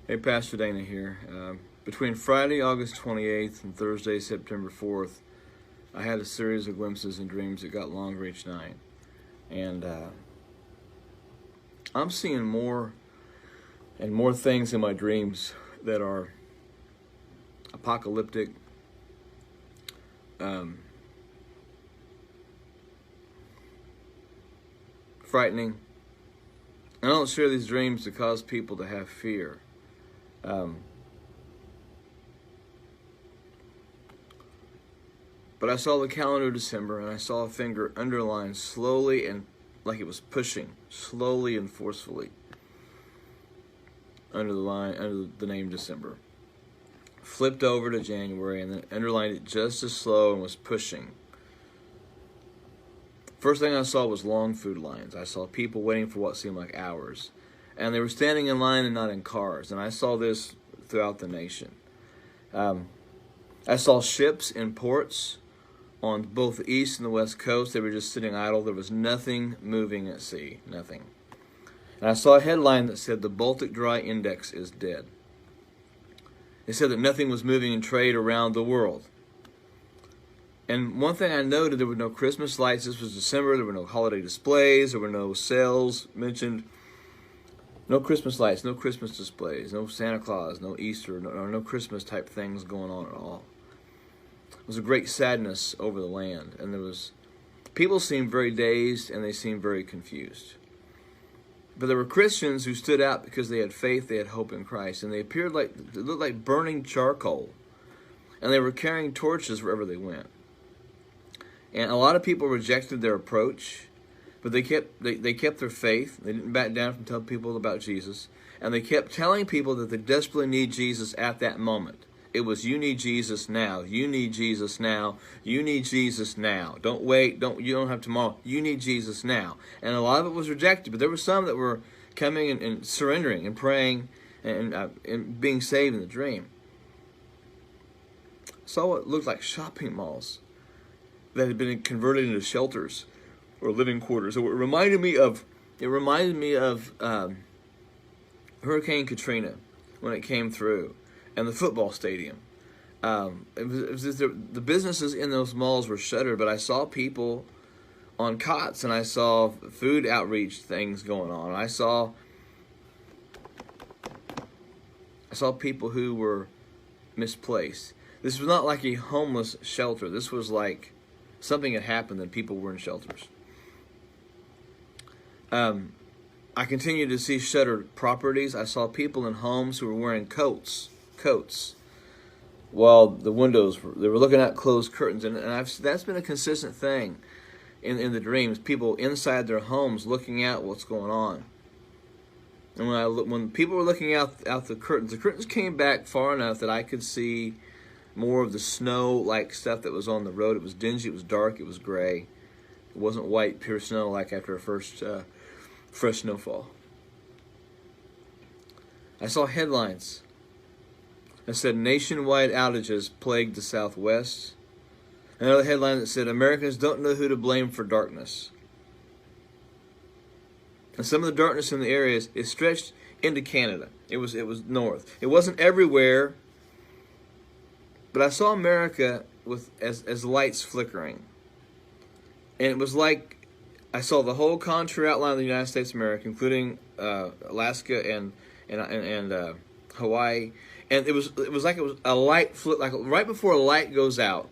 Hey, Pastor Dana here. Between Friday, August 28th and Thursday, September 4th, I had a series of glimpses and dreams that got longer each night. And I'm seeing more and more things in my dreams that are apocalyptic, frightening. I don't share these dreams to cause people to have fear. But I saw the calendar of December, and I saw a finger underlined slowly and like it was pushing, slowly and forcefully, under the name December. Flipped over to January and then underlined it just as slow and was pushing. First thing I saw was long food lines. I saw people waiting for what seemed like hours. And they were standing in line and not in cars. And I saw this throughout the nation. I saw ships in ports on both the east and the west coast. They were just sitting idle. There was nothing moving at sea. Nothing. And I saw a headline that said, "The Baltic Dry Index is dead." It said that nothing was moving in trade around the world. And one thing I noted, there were no Christmas lights. This was December. There were no holiday displays. There were no sales mentioned. No Christmas lights, no Christmas displays, no Santa Claus, no Easter, no Christmas type things going on at all. It was a great sadness over the land. And people seemed very dazed and they seemed very confused. But there were Christians who stood out because they had faith, they had hope in Christ. And they looked like burning charcoal. And they were carrying torches wherever they went. And a lot of people rejected their approach, but they kept their faith. They didn't back down from telling people about Jesus. And they kept telling people that they desperately need Jesus at that moment. It was, you need Jesus now. You need Jesus now. You need Jesus now. Don't wait. You don't have tomorrow. You need Jesus now. And a lot of it was rejected, but there were some that were coming and surrendering and praying and being saved in the dream. Saw what looked like shopping malls that had been converted into shelters or living quarters. So it reminded me of Hurricane Katrina when it came through, and the football stadium. The businesses in those malls were shuttered, but I saw people on cots, and I saw food outreach things going on. I saw people who were misplaced. This was not like a homeless shelter. This was like something had happened and people were in shelters. I continued to see shuttered properties. I saw people in homes who were wearing coats, while the windows they were looking at closed curtains, and that's been a consistent thing in the dreams. People inside their homes looking out what's going on. And when people were looking out the curtains came back far enough that I could see more of the snow-like stuff that was on the road. It was dingy, it was dark, it was gray. It wasn't white, pure snow like after a first fresh snowfall. I saw headlines that said, "Nationwide outages plagued the Southwest." Another headline that said, "Americans don't know who to blame for darkness." And some of the darkness in the areas is stretched into Canada. It was north. It wasn't everywhere. But I saw America as lights flickering. And it was like I saw the whole contour outline of the United States of America, including Alaska and Hawaii. And it was like it was a light flick, like right before a light goes out,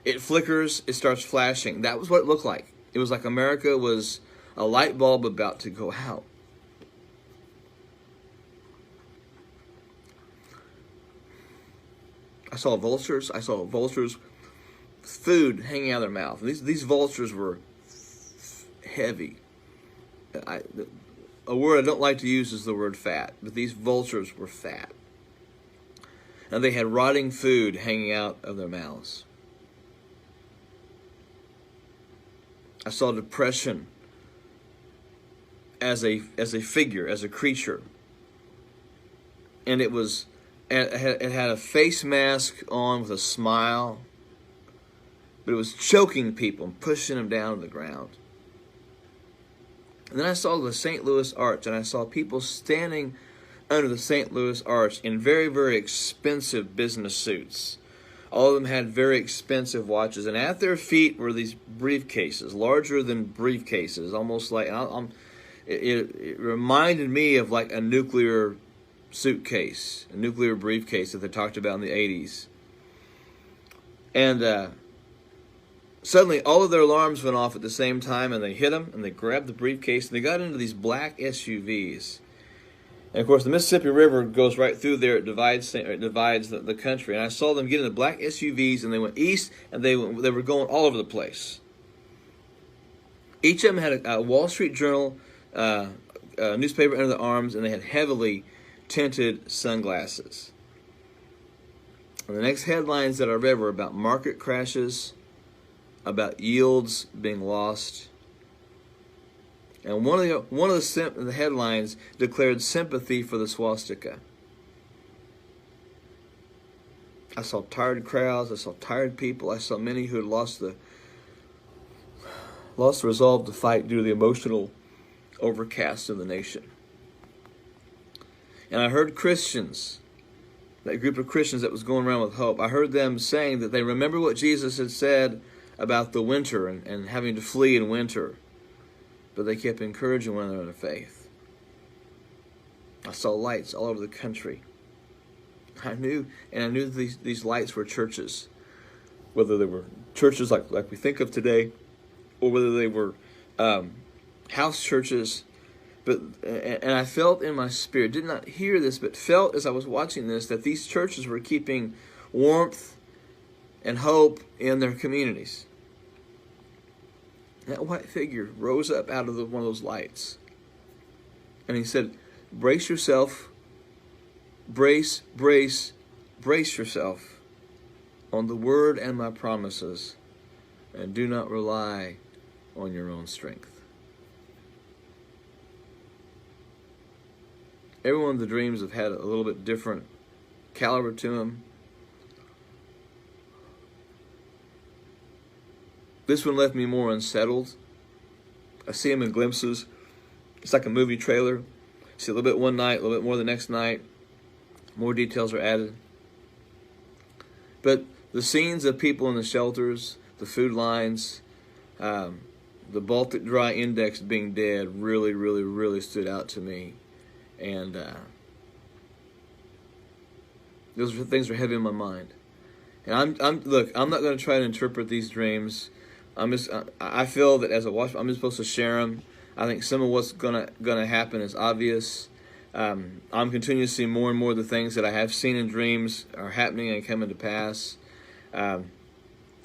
it flickers, it starts flashing. That was what it looked like. It was like America was a light bulb about to go out. I saw vultures. Food hanging out of their mouth. These vultures were heavy. A word I don't like to use is the word fat, but these vultures were fat. And they had rotting food hanging out of their mouths. I saw depression as a figure, as a creature. And it had a face mask on with a smile, but it was choking people and pushing them down to the ground. And then I saw the St. Louis Arch, and I saw people standing under the St. Louis Arch in very, very expensive business suits. All of them had very expensive watches, and at their feet were these briefcases, larger than briefcases, almost like it reminded me of like a nuclear suitcase, a nuclear briefcase that they talked about in the 80s. And suddenly all of their alarms went off at the same time, and they hit them, and they grabbed the briefcase, and they got into these black SUVs. And of course, the Mississippi River goes right through there. It divides the country. And I saw them get in the black SUVs, and they went east, and they were going all over the place. Each of them had a Wall Street Journal newspaper under their arms, and they had heavily tinted sunglasses. And the next headlines that I read were about market crashes, about yields being lost. And one of the headlines declared sympathy for the swastika. I saw tired crowds. I saw tired people. I saw many who had lost the resolve to fight due to the emotional overcast of the nation. And I heard Christians, that group of Christians that was going around with hope, I heard them saying that they remember what Jesus had said about the winter and having to flee in winter. But they kept encouraging one another in faith. I saw lights all over the country. I knew these lights were churches, whether they were churches like we think of today, or whether they were house churches. And I felt in my spirit, did not hear this, but felt as I was watching this, that these churches were keeping warmth and hope in their communities. That white figure rose up out of one of those lights. And he said, brace yourself, brace yourself on the word and my promises, and do not rely on your own strength. Every one of the dreams have had a little bit different caliber to them. This one left me more unsettled. I see them in glimpses. It's like a movie trailer. See a little bit one night, a little bit more the next night. More details are added. But the scenes of people in the shelters, the food lines, the Baltic Dry Index being dead really stood out to me. And those things are heavy in my mind. And look, I'm not going to try to interpret these dreams. I feel that as a watchman, I'm just supposed to share them. I think some of what's gonna happen is obvious. I'm continuing to see more and more of the things that I have seen in dreams are happening and coming to pass. I'm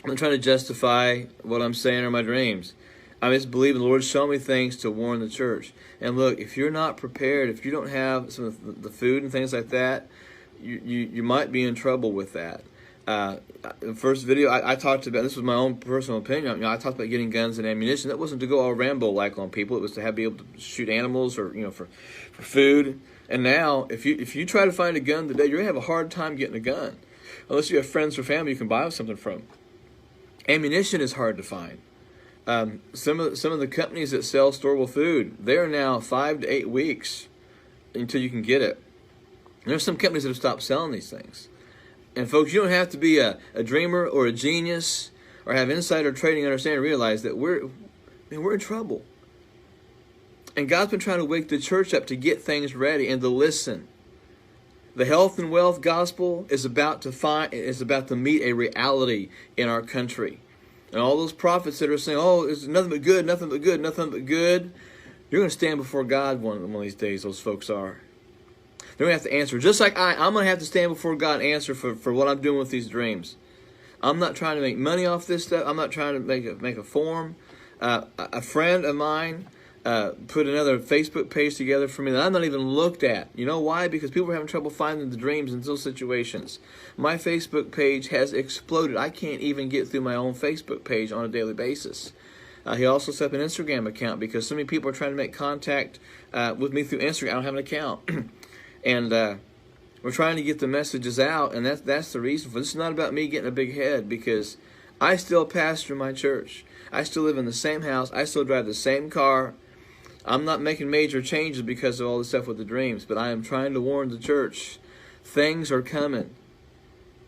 not trying to justify what I'm saying or my dreams. I just believe the Lord showed me things to warn the church. And look, if you're not prepared, if you don't have some of the food and things like that, you might be in trouble with that. The first video I talked about, this was my own personal opinion. I talked about getting guns and ammunition. That wasn't to go all Rambo-like on people. It was to be able to shoot animals or for food. And now, if you try to find a gun today, you're gonna have a hard time getting a gun, unless you have friends or family you can buy something from. Ammunition is hard to find. Some of the companies that sell storable food, they are now 5 to 8 weeks until you can get it. And there's some companies that have stopped selling these things. And folks, you don't have to be a dreamer or a genius or have insider trading understanding to realize that we're in trouble. And God's been trying to wake the church up to get things ready and to listen. The health and wealth gospel is about to meet a reality in our country. And all those prophets that are saying, oh, it's nothing but good, nothing but good, nothing but good, you're going to stand before God one of these days, those folks are. They're going to have to answer. Just like I'm going to have to stand before God and answer for what I'm doing with these dreams. I'm not trying to make money off this stuff. I'm not trying to make a form. A friend of mine put another Facebook page together for me that I've not even looked at. You know why? Because people are having trouble finding the dreams in those situations. My Facebook page has exploded. I can't even get through my own Facebook page on a daily basis. He also set up an Instagram account because so many people are trying to make contact with me through Instagram. I don't have an account. And we're trying to get the messages out, and that's the reason for this. It's not about me getting a big head, because I still pastor my church. I still live in the same house. I still drive the same car. I'm not making major changes because of all this stuff with the dreams, but I am trying to warn the church. Things are coming.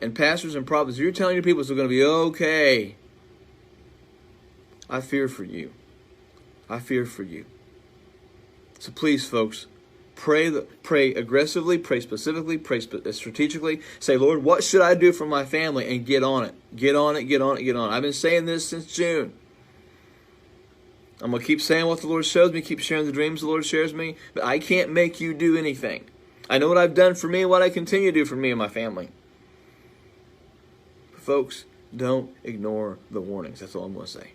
And pastors and prophets, you're telling your people it's going to be okay. I fear for you. I fear for you. So please, folks, pray aggressively, pray specifically, pray strategically. Say, Lord, what should I do for my family? And get on it. Get on it, get on it, get on it. I've been saying this since June. I'm going to keep saying what the Lord shows me, keep sharing the dreams the Lord shares me, but I can't make you do anything. I know what I've done for me and what I continue to do for me and my family. But folks, don't ignore the warnings. That's all I'm going to say.